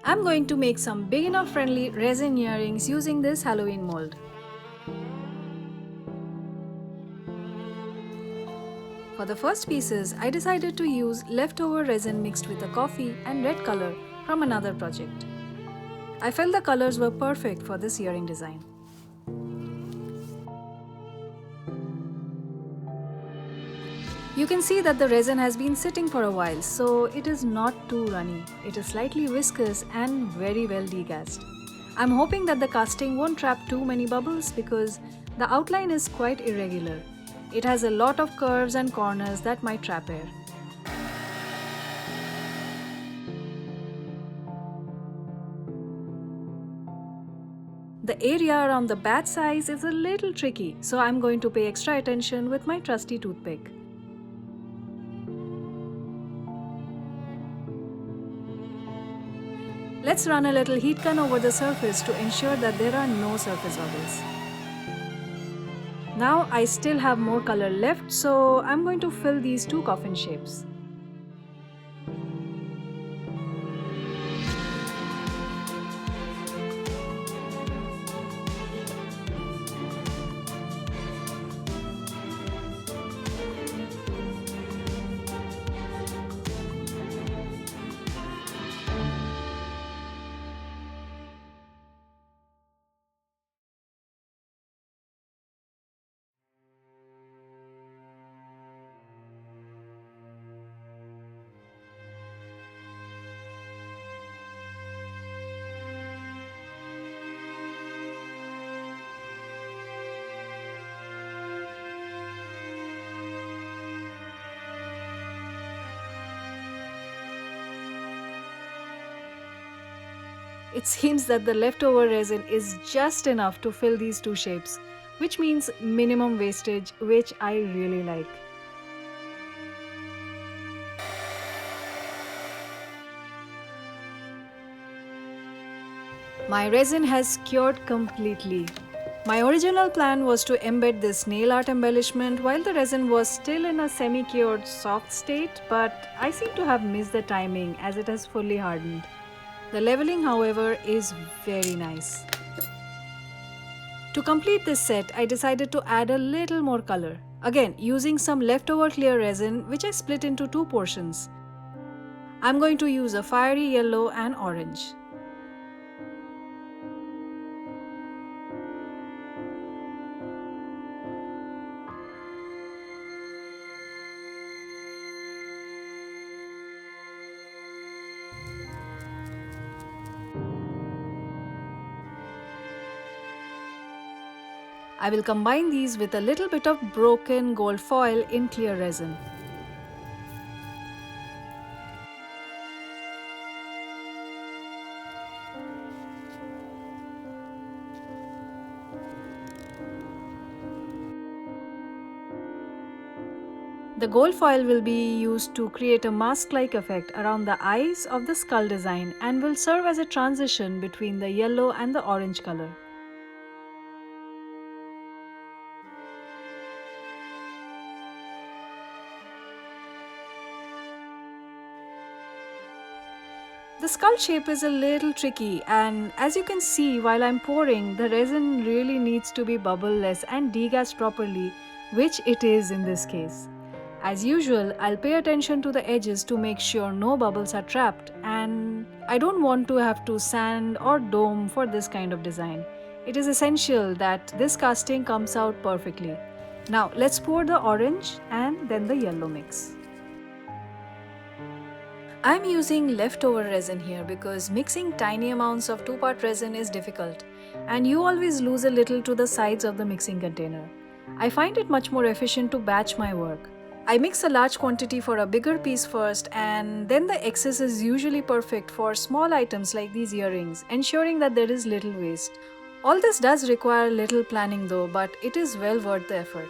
I'm going to make some beginner-friendly resin earrings using this Halloween mold. For the first pieces, I decided to use leftover resin mixed with a coffee and red color from another project. I felt the colors were perfect for this earring design. You can see that the resin has been sitting for a while, so it is not too runny. It is slightly viscous and very well degassed. I'm hoping that the casting won't trap too many bubbles because the outline is quite irregular. It has a lot of curves and corners that might trap air. The area around the batch size is a little tricky, so I'm going to pay extra attention with my trusty toothpick. Let's run a little heat gun over the surface to ensure that there are no surface bubbles. Now I still have more color left, so I'm going to fill these two coffin shapes. It seems that the leftover resin is just enough to fill these two shapes, which means minimum wastage, which I really like. My resin has cured completely. My original plan was to embed this nail art embellishment while the resin was still in a semi-cured soft state, but I seem to have missed the timing as it has fully hardened. The leveling, however, is very nice. To complete this set, I decided to add a little more color. Again, using some leftover clear resin, which I split into two portions. I'm going to use a fiery yellow and orange. I will combine these with a little bit of broken gold foil in clear resin. The gold foil will be used to create a mask-like effect around the eyes of the skull design and will serve as a transition between the yellow and the orange color. The skull shape is a little tricky, and as you can see while I'm pouring, the resin really needs to be bubble-less and degassed properly, which it is in this case. As usual, I'll pay attention to the edges to make sure no bubbles are trapped, and I don't want to have to sand or dome for this kind of design. It is essential that this casting comes out perfectly. Now let's pour the orange and then the yellow mix. I'm using leftover resin here because mixing tiny amounts of two-part resin is difficult, and you always lose a little to the sides of the mixing container. I find it much more efficient to batch my work. I mix a large quantity for a bigger piece first, and then the excess is usually perfect for small items like these earrings, ensuring that there is little waste. All this does require little planning though, but it is well worth the effort.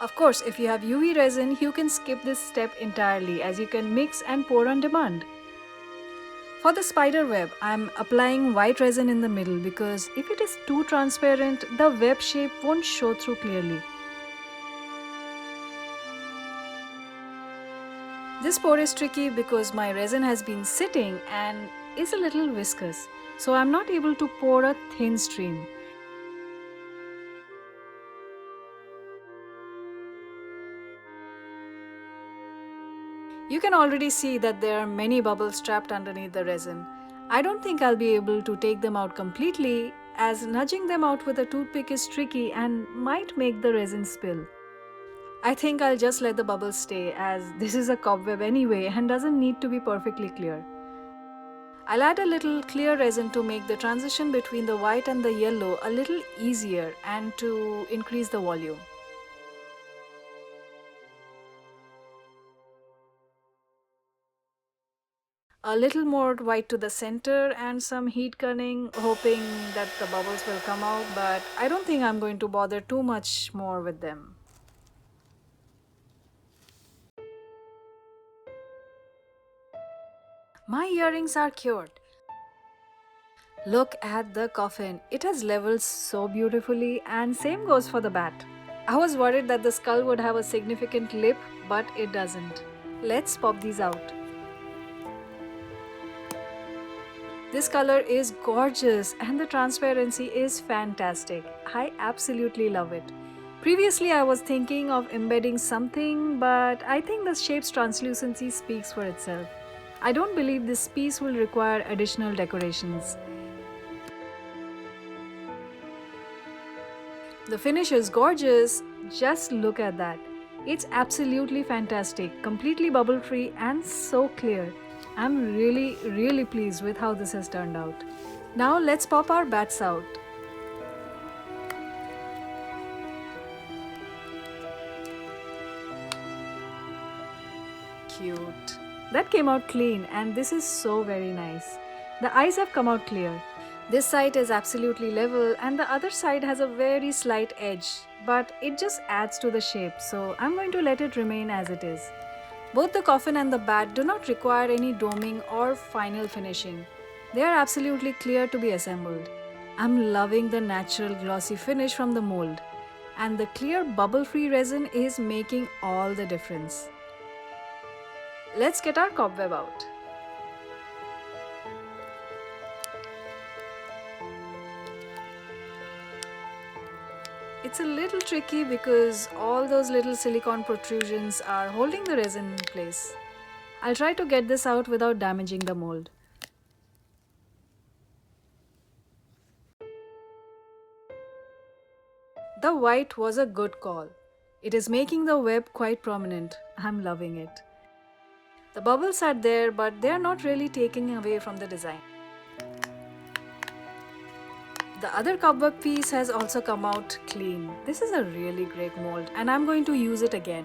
Of course, if you have UV resin, you can skip this step entirely as you can mix and pour on demand. For the spider web, I'm applying white resin in the middle because if it is too transparent, the web shape won't show through clearly. This pour is tricky because my resin has been sitting and is a little viscous, so I'm not able to pour a thin stream. You can already see that there are many bubbles trapped underneath the resin. I don't think I'll be able to take them out completely, as nudging them out with a toothpick is tricky and might make the resin spill. I think I'll just let the bubbles stay, as this is a cobweb anyway and doesn't need to be perfectly clear. I'll add a little clear resin to make the transition between the white and the yellow a little easier and to increase the volume. A little more white to the center and some heat gunning, hoping that the bubbles will come out, but I don't think I'm going to bother too much more with them. My earrings are cured. Look at the coffin. It has levels so beautifully, and same goes for the bat. I was worried that the skull would have a significant lip, but it doesn't. Let's pop these out. This color is gorgeous and the transparency is fantastic. I absolutely love it. Previously I was thinking of embedding something, but I think the shape's translucency speaks for itself. I don't believe this piece will require additional decorations. The finish is gorgeous. Just look at that. It's absolutely fantastic, completely bubble free and so clear. I'm really pleased with how this has turned out. Now let's pop our bats out. Cute. That came out clean and this is so very nice. The eyes have come out clear. This side is absolutely level and the other side has a very slight edge, but it just adds to the shape, so I'm going to let it remain as it is. Both the coffin and the bat do not require any doming or final finishing. They are absolutely clear to be assembled. I'm loving the natural glossy finish from the mold, and the clear bubble-free resin is making all the difference. Let's get our cobweb out. It's a little tricky because all those little silicone protrusions are holding the resin in place. I'll try to get this out without damaging the mold. The white was a good call. It is making the web quite prominent. I'm loving it. The bubbles are there, but they are not really taking away from the design. The other cobweb piece has also come out clean. This is a really great mold and I'm going to use it again.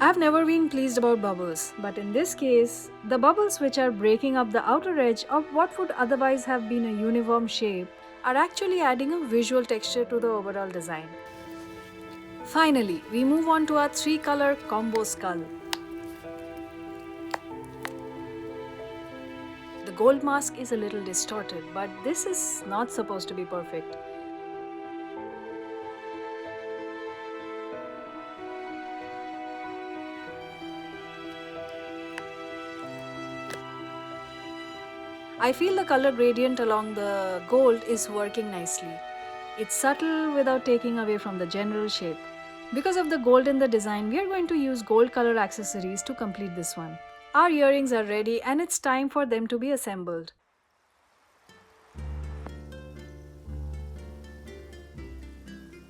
I've never been pleased about bubbles, but in this case, the bubbles which are breaking up the outer edge of what would otherwise have been a uniform shape are actually adding a visual texture to the overall design. Finally, we move on to our 3-color combo skull. The gold mask is a little distorted, but this is not supposed to be perfect. I feel the color gradient along the gold is working nicely. It's subtle without taking away from the general shape. Because of the gold in the design, we are going to use gold color accessories to complete this one. Our earrings are ready and it's time for them to be assembled.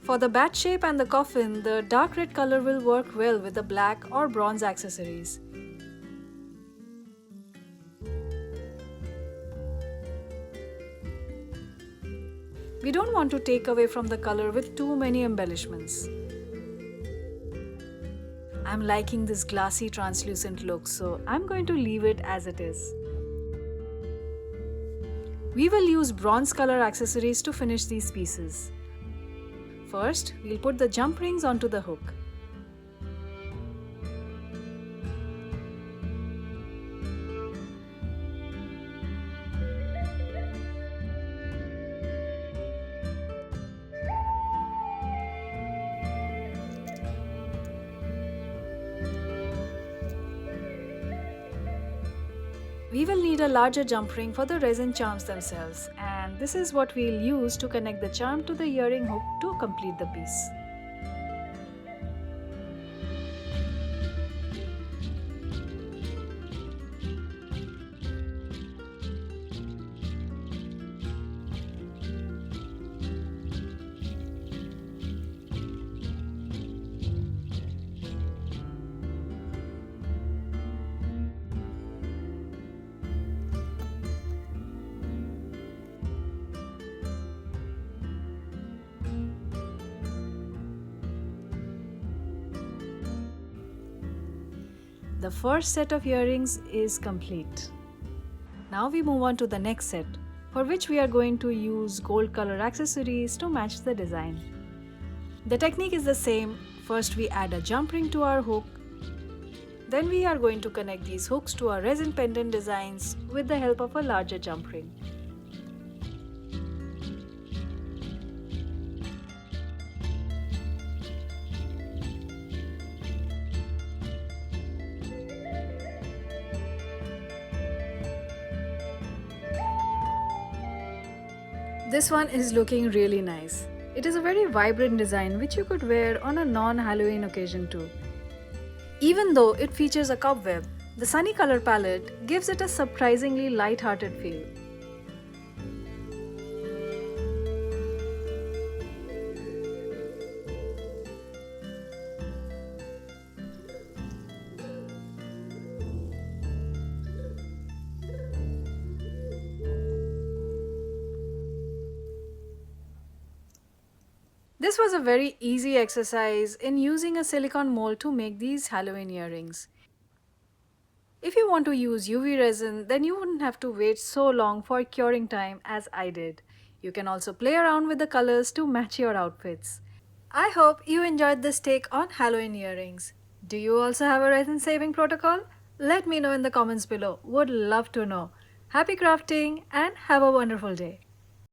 For the bat shape and the coffin, the dark red color will work well with the black or bronze accessories. We don't want to take away from the color with too many embellishments. I'm liking this glassy translucent look, so I'm going to leave it as it is. We will use bronze color accessories to finish these pieces. First, we'll put the jump rings onto the hook. We will need a larger jump ring for the resin charms themselves, and this is what we'll use to connect the charm to the earring hook to complete the piece. The first set of earrings is complete. Now we move on to the next set, for which we are going to use gold color accessories to match the design. The technique is the same. First we add a jump ring to our hook. Then we are going to connect these hooks to our resin pendant designs with the help of a larger jump ring. This one is looking really nice. It is a very vibrant design which you could wear on a non-Halloween occasion too. Even though it features a cobweb, the sunny color palette gives it a surprisingly light-hearted feel. This was a very easy exercise in using a silicone mold to make these Halloween earrings. If you want to use UV resin, then you wouldn't have to wait so long for curing time as I did. You can also play around with the colors to match your outfits. I hope you enjoyed this take on Halloween earrings. Do you also have a resin saving protocol? Let me know in the comments below. Would love to know. Happy crafting and have a wonderful day.